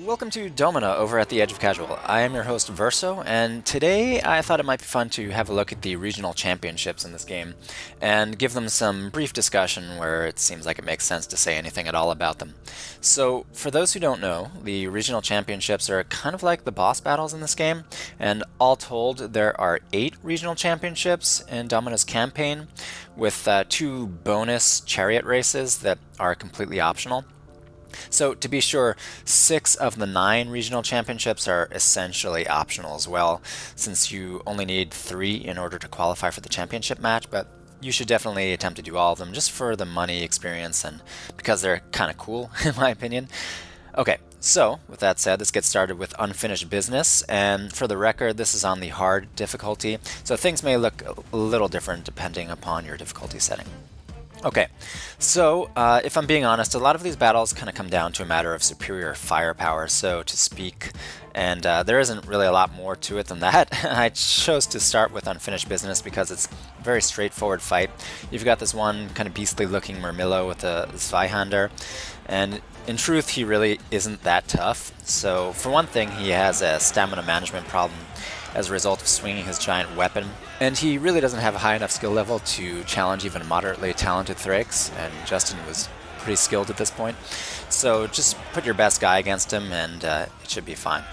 Welcome to Domina over at the Edge of Casual. I am your host Verso, and today I thought it might be fun to have a look at the regional championships in this game and give them some brief discussion where it seems like it makes sense to say anything at all about them. So, for those who don't know, the regional championships are kind of like the boss battles in this game, and all told, there are 8 regional championships in Domina's campaign, with 2 bonus chariot races that are completely optional. So to be sure, 6 of the 9 regional championships are essentially optional as well, since you only need 3 in order to qualify for the championship match, but you should definitely attempt to do all of them just for the money experience and because they're kind of cool, in my opinion. Okay, so with that said, let's get started with unfinished business, and for the record, this is on the hard difficulty, so things may look a little different depending upon your difficulty setting. Okay, so if I'm being honest, a lot of these battles kind of come down to a matter of superior firepower, so to speak, and there isn't really a lot more to it than that. I chose to start with unfinished business because it's a very straightforward fight. You've got this one kind of beastly looking Mermillo with a Zweihander, and in truth he really isn't that tough. So for one thing, he has a stamina management problem as a result of swinging his giant weapon, and he really doesn't have a high enough skill level to challenge even a moderately talented thraex, and Justin was pretty skilled at this point. So just put your best guy against him and it should be fine.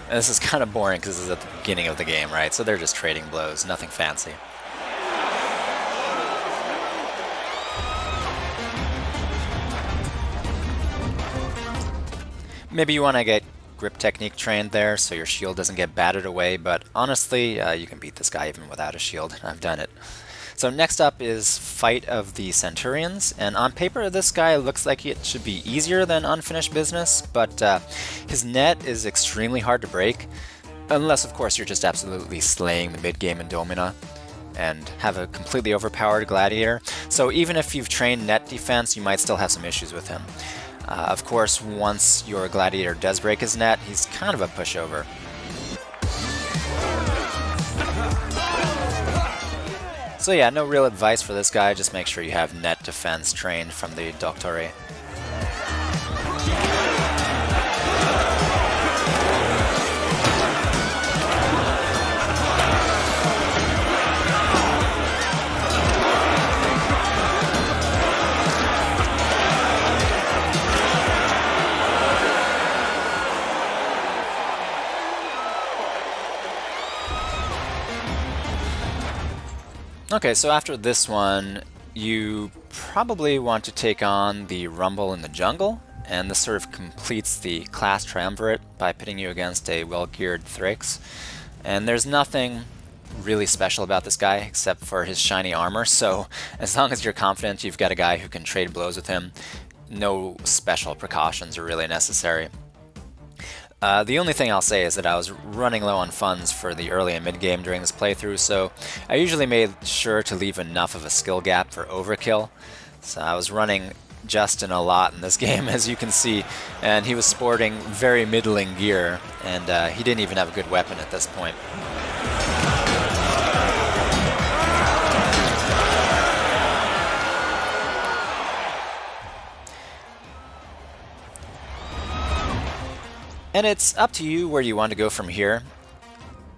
And this is kind of boring because this is at the beginning of the game, right? So they're just trading blows, nothing fancy. Maybe you want to get grip technique trained there so your shield doesn't get battered away, but honestly, you can beat this guy even without a shield. I've done it. So next up is Fight of the Centurions, and on paper this guy looks like it should be easier than unfinished business, but his net is extremely hard to break, unless of course you're just absolutely slaying the mid-game in Domina and have a completely overpowered gladiator. So even if you've trained net defense, you might still have some issues with him. Of course, once your gladiator does break his net, he's kind of a pushover. So yeah, no real advice for this guy, just make sure you have net defense trained from the Dottore. Okay, so after this one, you probably want to take on the Rumble in the Jungle, and this sort of completes the class triumvirate by pitting you against a well-geared thraex. And there's nothing really special about this guy except for his shiny armor, so as long as you're confident you've got a guy who can trade blows with him, no special precautions are really necessary. The only thing I'll say is that I was running low on funds for the early and mid game during this playthrough, so I usually made sure to leave enough of a skill gap for overkill. So I was running Justin a lot in this game, as you can see, and he was sporting very middling gear, and he didn't even have a good weapon at this point. And it's up to you where you want to go from here.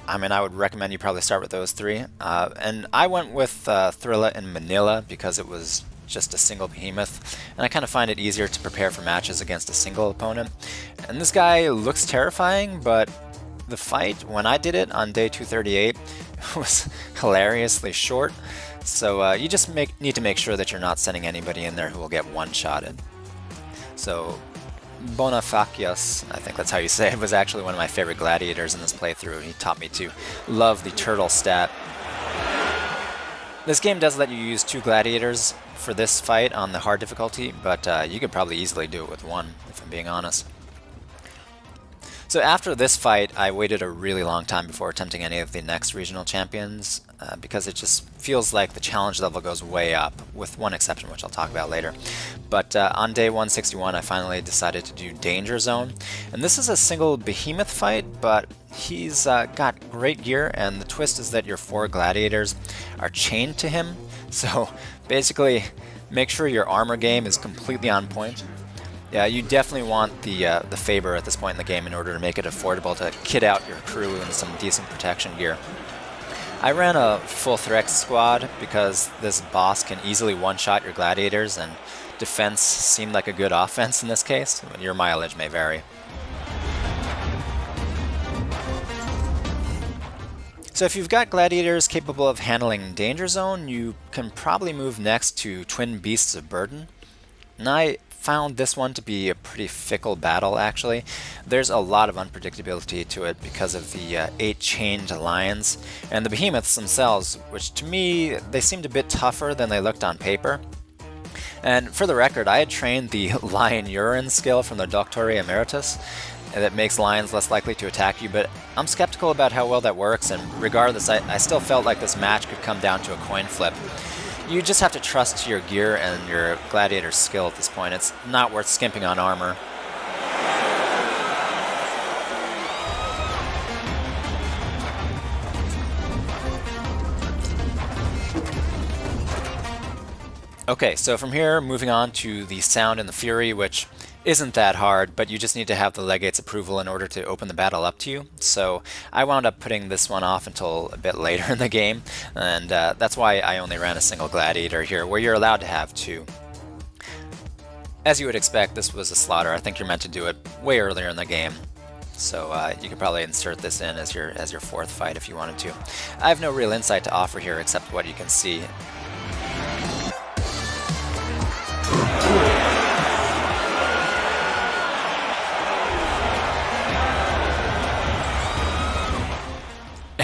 I mean, I would recommend you probably start with those 3. And I went with Thrilla and Manila because it was just a single behemoth, and I kind of find it easier to prepare for matches against a single opponent. And this guy looks terrifying, but the fight, when I did it on day 238, was hilariously short. So you just need to make sure that you're not sending anybody in there who will get one-shotted. So Bonifacius, I think that's how you say it, was actually one of my favorite gladiators in this playthrough. He taught me to love the turtle stat. This game does let you use 2 gladiators for this fight on the hard difficulty, but you could probably easily do it with 1, if I'm being honest. So after this fight, I waited a really long time before attempting any of the next regional champions, because it just feels like the challenge level goes way up, with one exception which I'll talk about later. But on day 161 I finally decided to do Danger Zone, and this is a single behemoth fight, but he's got great gear, and the twist is that your 4 gladiators are chained to him, so basically make sure your armor game is completely on point. Yeah, you definitely want the Faber at this point in the game in order to make it affordable to kit out your crew in some decent protection gear. I ran a full thraex squad because this boss can easily one-shot your gladiators, and defense seemed like a good offense in this case. Your mileage may vary. So if you've got gladiators capable of handling Danger Zone, you can probably move next to Twin Beasts of Burden. And I found this one to be a pretty fickle battle, actually. There's a lot of unpredictability to it because of the 8 chained lions, and the behemoths themselves, which to me, they seemed a bit tougher than they looked on paper. And for the record, I had trained the Lion Urine skill from the Doctore Emeritus, that makes lions less likely to attack you, but I'm skeptical about how well that works, and regardless, I still felt like this match could come down to a coin flip. You just have to trust your gear and your gladiator's skill at this point. It's not worth skimping on armor. Okay, so from here, moving on to the Sound and the Fury, which isn't that hard, but you just need to have the legate's approval in order to open the battle up to you. So I wound up putting this one off until a bit later in the game, and that's why I only ran a single gladiator here, where you're allowed to have 2. As you would expect, this was a slaughter. I think you're meant to do it way earlier in the game. So you could probably insert this in as your 4th fight if you wanted to. I have no real insight to offer here except what you can see.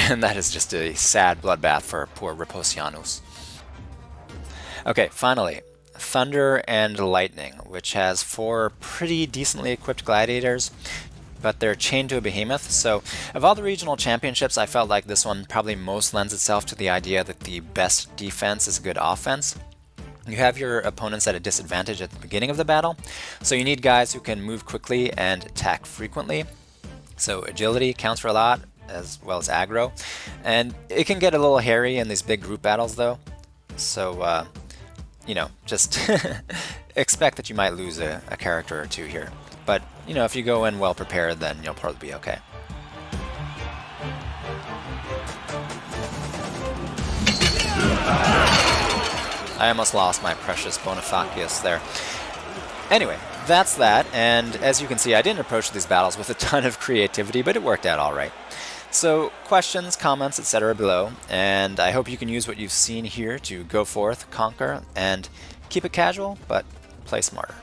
And that is just a sad bloodbath for poor Reposianus. Okay, finally, Thunder and Lightning, which has 4 pretty decently equipped gladiators, but they're chained to a behemoth. So of all the regional championships, I felt like this one probably most lends itself to the idea that the best defense is a good offense. You have your opponents at a disadvantage at the beginning of the battle, so you need guys who can move quickly and attack frequently. So agility counts for a lot, as well as aggro, and it can get a little hairy in these big group battles though, so you know, just expect that you might lose a character or 2 here, but you know, if you go in well prepared, then you'll probably be okay. I almost lost my precious Bonifacius there. Anyway, that's that, and as you can see, I didn't approach these battles with a ton of creativity, but it worked out alright. So questions, comments, etc. below, and I hope you can use what you've seen here to go forth, conquer, and keep it casual, but play smarter.